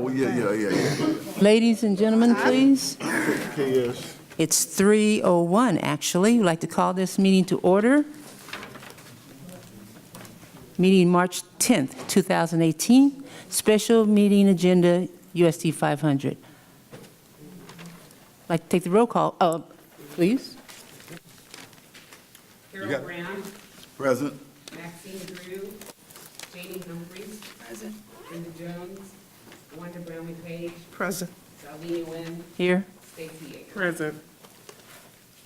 Oh, yeah. Ladies and gentlemen, please. KS. It's 3:01, actually. We'd like to call this meeting to order. Meeting March 10th, 2018. Special meeting agenda, USD 500. Like to take the roll call. Please. Carol Brown, Present. Maxine Drew, Janie Humphries. Present. Brenda Jones, Wanda Brownlee Page, Present. Salvini Wynn, Here. Stacy Yeager. Present.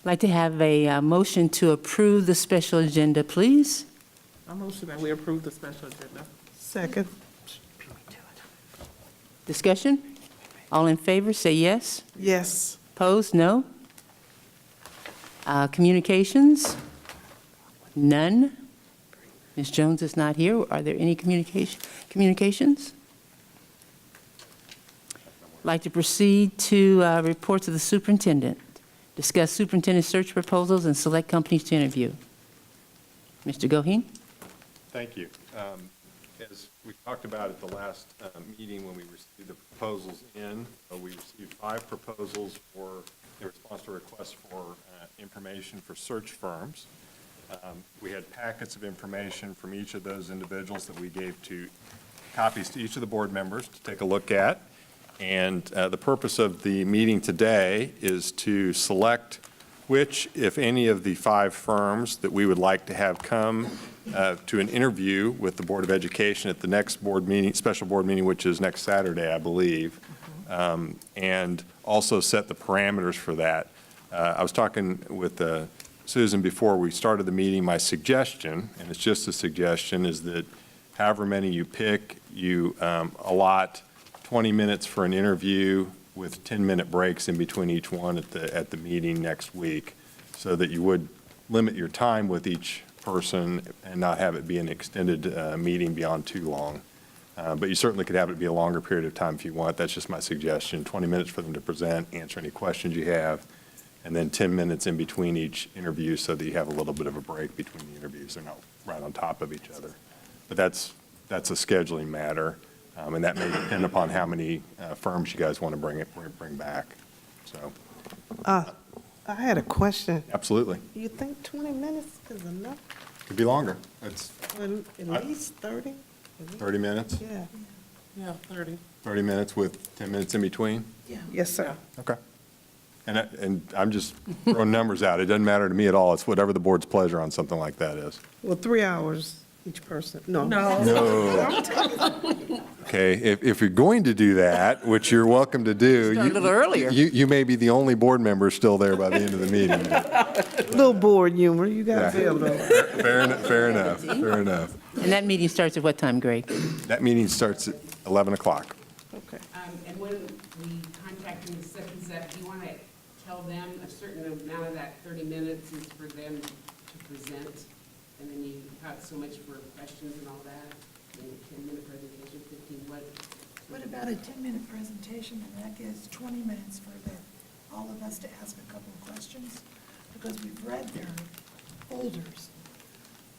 I'd like to have a motion to approve the special agenda, please. I motion that we approve the special agenda. Second. Discussion? All in favor, say yes. Yes. Opposed, no. Communications? None. Ms. Jones is not here. Are there any communications? I'd like to proceed to reports of the superintendent. Discuss superintendent search proposals and select companies to interview. Mr. Goheen? Thank you. As we talked about at the last meeting when we received the proposals in, we received 5 proposals in response to requests for information for search firms. We had packets of information from each of those individuals that we gave copies to each of the board members to take a look at. And the purpose of the meeting today is to select which, if any, of the 5 firms that we would like to have come to an interview with the Board of Education at the next board meeting, special board meeting, which is next Saturday, I believe, and also set the parameters for that. I was talking with Susan before we started the meeting. My suggestion, and it's just a suggestion, is that however many you pick, you allot 20 minutes for an interview with 10-minute breaks in between each one at the meeting next week, so that you would limit your time with each person and not have it be an extended meeting beyond too long. But you certainly could have it be a longer period of time if you want. That's just my suggestion. 20 minutes for them to present, answer any questions you have, and then 10 minutes in between each interview so that you have a little bit of a break between the interviews. They're not right on top of each other. But that's a scheduling matter, and that may depend upon how many firms you guys want to bring back. So. I had a question. Absolutely. You think 20 minutes is enough? Could be longer. It's Well, at least 30? 30 minutes, Yeah. Yeah, 30. 30 minutes with 10 minutes in between? Yes, sir. Okay. And I'm just throwing numbers out. It doesn't matter to me at all. It's whatever the board's pleasure on something like that is. Well, 3 hours each person. No. No. Okay, if you're going to do that, which you're welcome to do. Start a little earlier. You may be the only board member still there by the end of the meeting. Little board humor, you got to be able to. Fair enough. And that meeting starts at what time, Greg? That meeting starts at 11 o'clock. Okay. And when we contact them, do you want to tell them a certain amount of that 30 minutes is for them to present? And then you have so much for questions and all that? And 10-minute presentation, 15, What about a 10-minute presentation, and that gives 20 minutes for all of us to ask a couple of questions? Because we've read their folders,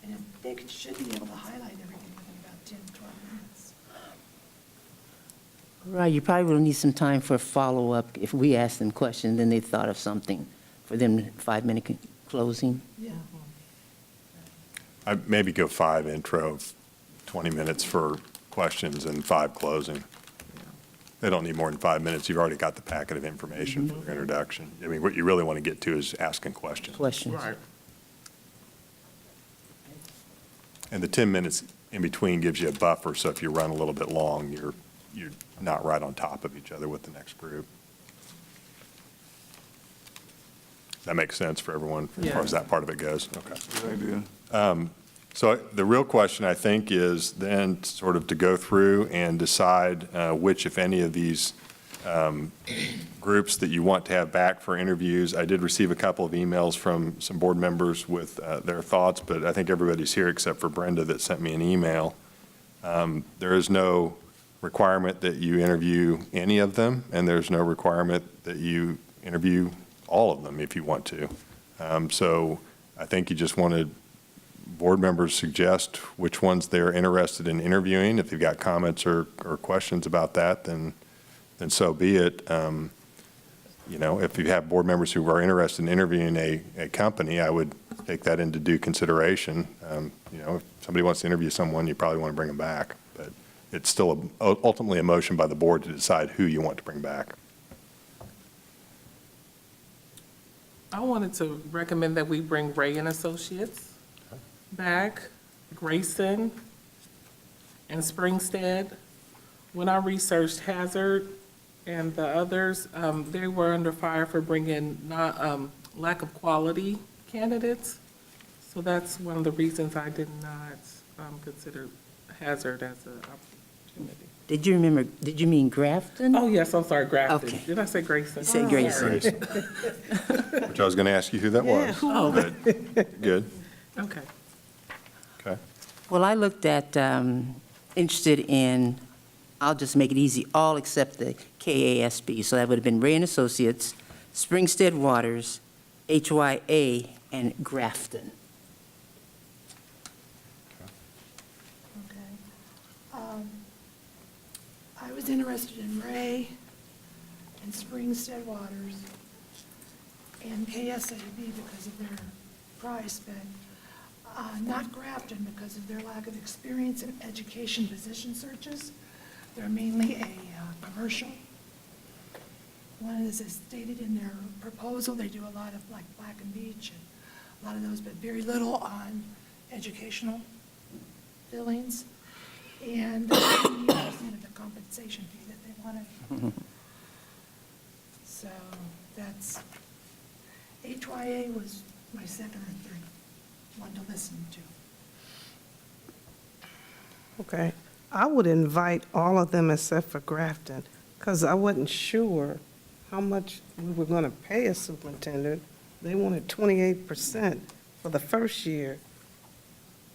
and they should be able to highlight everything within about 10, 12 minutes. Right, you probably will need some time for follow-up. If we ask them questions, then they thought of something for them, 5-minute closing. Yeah. I'd maybe go 5 intro, 20 minutes for questions, and 5 closing. They don't need more than 5 minutes. You've already got the packet of information for introduction. I mean, what you really want to get to is asking questions. Right. And the 10 minutes in between gives you a buffer, so if you run a little bit long, you're not right on top of each other with the next group. That makes sense for everyone as far as that part of it goes? Okay. Good idea. So the real question, I think, is then sort of to go through and decide which, if any, of these groups that you want to have back for interviews. I did receive a couple of emails from some board members with their thoughts, but I think everybody's here except for Brenda that sent me an email. There is no requirement that you interview any of them, and there's no requirement that you interview all of them if you want to. So I think you just want to board members suggest which ones they're interested in interviewing. If you've got comments or questions about that, then then so be it. You know, if you have board members who are interested in interviewing a company, I would take that into due consideration. You know, if somebody wants to interview someone, you probably want to bring them back. But it's still ultimately a motion by the board to decide who you want to bring back. I wanted to recommend that we bring Ray and Associates back, Grayson and Springstead. When I researched Hazard and the others, they were under fire for bringing not, lack of quality candidates. So that's one of the reasons I did not consider Hazard as an opportunity. Did you mean Grafton? Oh, yes, I'm sorry, Grafton. Okay. Did I say Grayson? You said Grayson. Which I was going to ask you who that was. Oh. But good. Okay. Okay. Well, I looked at, interested in, I'll just make it easy, all except the KASB. So that would have been Ray and Associates, Springstead Waters, HYA, and Grafton. Okay. I was interested in Ray and Springstead Waters and KSAB because of their price, but not Grafton because of their lack of experience in education position searches. They're mainly a commercial. One is as stated in their proposal, they do a lot of like Black and Beach and a lot of those, but very little on educational billings. And 80% of the compensation fee that they wanted. So that's, HYA was my second or third one to listen to. Okay, I would invite all of them except for Grafton, because I wasn't sure how much we were going to pay a superintendent. They wanted 28% for the first year,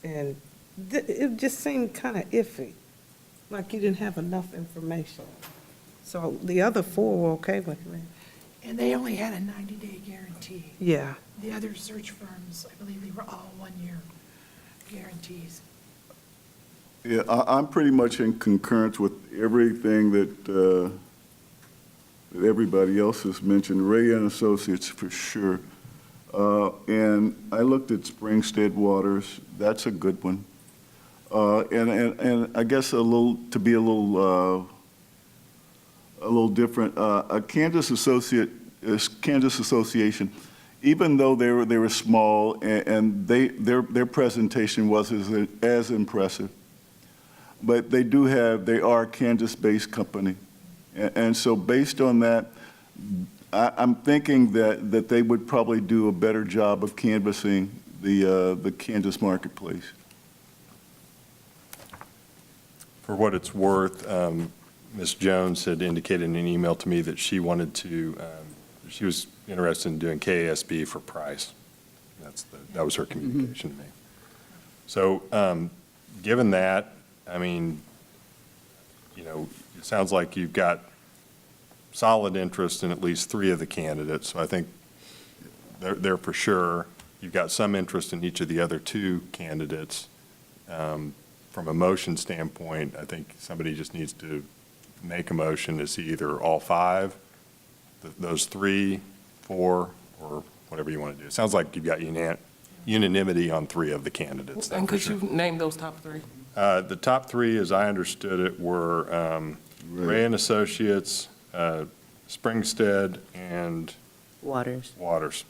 and it just seemed kind of iffy, like you didn't have enough information. So the other four were okay with me. And they only had a 90-day guarantee. Yeah, The other search firms, I believe they were all one-year guarantees. Yeah, I'm pretty much in concurrence with everything that everybody else has mentioned. Ray and Associates for sure. And I looked at Springstead Waters. That's a good one. And I guess to be a little different. A Kansas Association, even though they were small and their presentation wasn't as impressive, but they are a Kansas-based company, and so based on that, I'm thinking that they would probably do a better job of canvassing the Kansas marketplace. For what it's worth, Ms. Jones had indicated in an email to me that she wanted to, she was interested in doing KASB for price. That was her communication to me. So given that, I mean, you know, it sounds like you've got solid interest in at least 3 of the candidates. So I think they're for sure. You've got some interest in each of the other 2 candidates. From a motion standpoint, I think somebody just needs to make a motion to see either all 5, those 3, 4, or whatever you want to do. It sounds like you've got unanimity on 3 of the candidates. And could you name those top 3? The top 3, as I understood it, were Ray and Associates, Springstead, and Waters, Waters.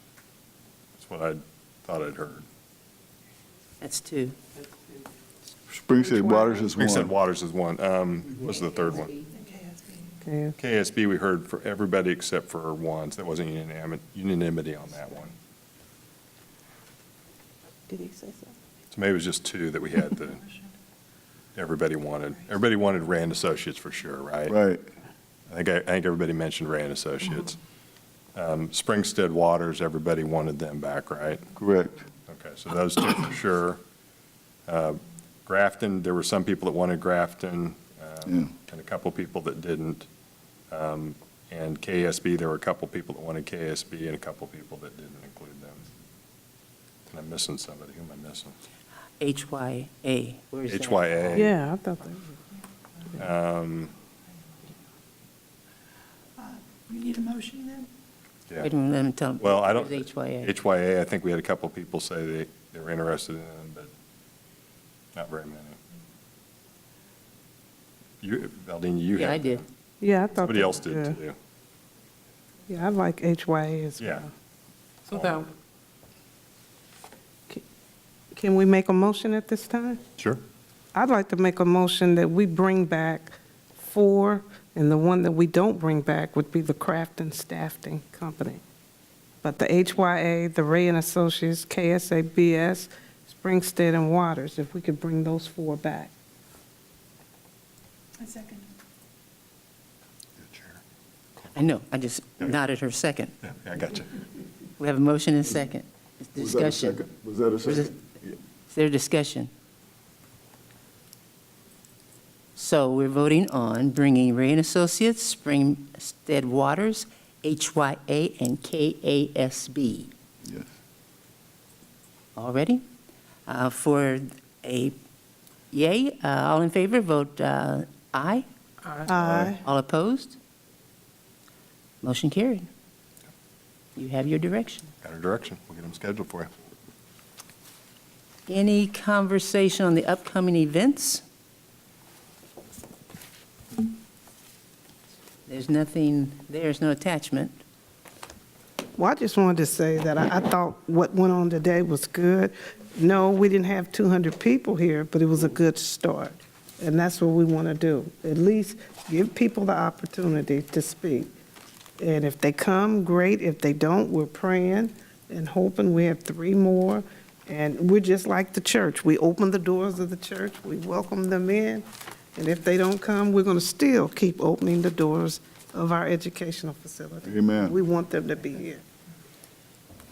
That's what I thought I'd heard. that's 2. Springstead Waters is one. Springstead Waters is one. What's the third one? And KSB. okay. KSB, we heard for everybody except for one. So there wasn't unanimity on that one. Did he say so? So maybe it was just 2 that we had that everybody wanted. Everybody wanted Ray and Associates for sure, right? Right. I think everybody mentioned Ray and Associates. Springstead Waters, everybody wanted them back, right? Correct. Okay, so those 2 for sure. Grafton, there were some people that wanted Grafton, and a couple people that didn't. And KSB, there were a couple people that wanted KSB and a couple people that didn't include them. And I'm missing somebody. Who am I missing? HYA, where is that? HYA. Yeah, I thought that was. You need a motion then? Yeah. Wait a minute, let me tell them. Well, I don't, There's HYA. HYA, I think we had a couple of people say they were interested in them, but not very many. You, Valdine, you had. Yeah, I did. Yeah, I thought. Somebody that else was did good. too. Yeah, I like HYA as Yeah. well. So that, Can we make a motion at this time? Sure. I'd like to make a motion that we bring back 4, and the one that we don't bring back would be the Craft and Staffing Company. But the HYA, the Ray and Associates, KCKPS, Springstead, and Waters, if we could bring those 4 back. A second. I know, I just nodded her second. Yeah, I got you. We have a motion and a second. Was that a Discussion. second? Was that a second? Is there discussion? So we're voting on bringing Ray and Associates, Springstead Waters, HYA, and KASB. Yes. All ready? For a yay, all in favor, vote aye. Aye. All opposed? Motion carried. You have your direction. Got our direction. We'll get them scheduled for you. Any conversation on the upcoming events? There's nothing, there's no attachment. Well, I just wanted to say that I thought what went on today was good. No, we didn't have 200 people here, but it was a good start. And that's what we want to do. At least give people the opportunity to speak. And if they come, great. If they don't, we're praying and hoping. We have 3 more. And we're just like the church. We open the doors of the church. We welcome them in. And if they don't come, we're going to still keep opening the doors of our educational facility. Amen. We want them to be here.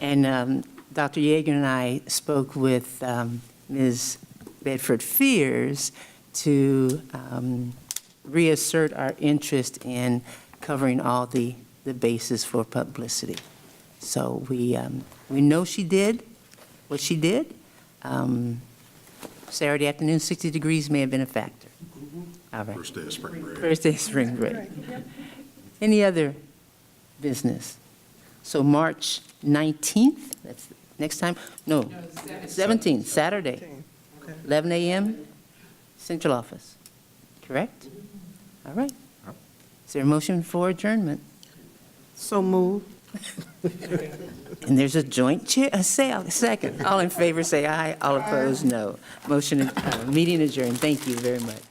And Dr. Yeager and I spoke with Ms. Bedford-Fears to reassert our interest in covering all the bases for publicity. So we know she did what she did. Saturday afternoon, 60 degrees may have been a factor. All right. First day of spring break. First day of spring break. Any other business? So March 19th, that's next time? No, 17th, Saturday, 11 a.m., central office, correct? All right. Is there a motion for adjournment? So move. And there's a joint chair, a second. All in favor, say aye. All opposed, no. Motion, meeting adjourned. Thank you very much.